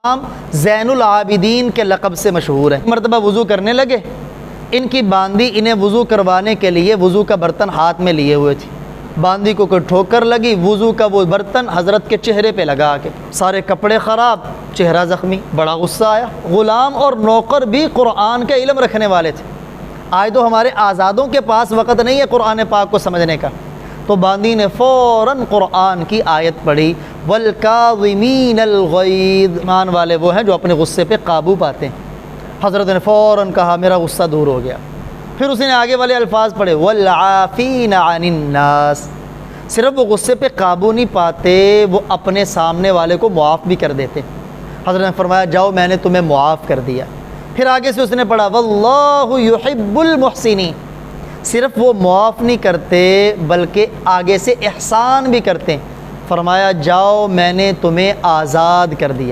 ज़ैनुल आबिदीन के लक़ब से मशहूर है। मरतबा वज़ू करने लगे, इनकी बांदी इन्हें वज़ू करवाने के लिए वज़ू का बर्तन हाथ में लिए हुए थी। बांदी को कोई ठोकर लगी, वज़ू का वो बर्तन हज़रत के चेहरे पे लगा के, सारे कपड़े ख़राब, चेहरा ज़ख्मी। बड़ा गुस्सा आया। ग़ुलाम और नौकर भी कुरान का इल्म रखने वाले थे। आज तो हमारे आज़ादों के पास वक़्त नहीं है कुरान पाक को समझने का। तो बांदी ने फ़ौरन कुरान की आयत पढ़ी, वल काज़िमीनल गैज़, ईमान वाले वो हैं जो अपने गुस्से पे काबू पाते हैं। हज़रत ने फ़ौरन कहा मेरा गुस्सा दूर हो गया। फिर उसने आगे वाले अल्फाज पढ़े, वल आफ़ीना अनिन नास, सिर्फ वो गुस्से पे काबू नहीं पाते, वो अपने सामने वाले को मुआफ़ भी कर देते। हज़रत ने फरमाया जाओ मैंने तुम्हें मुआफ़ कर दिया। फिर आगे से उसने पढ़ा, वल्लाहु युहिब्बुल मुहसिनीन, सिर्फ वो मुआफ़ नहीं करते बल्कि आगे से एहसान भी करते हैं। फरमाया जाओ मैंने तुम्हें आज़ाद कर दिया।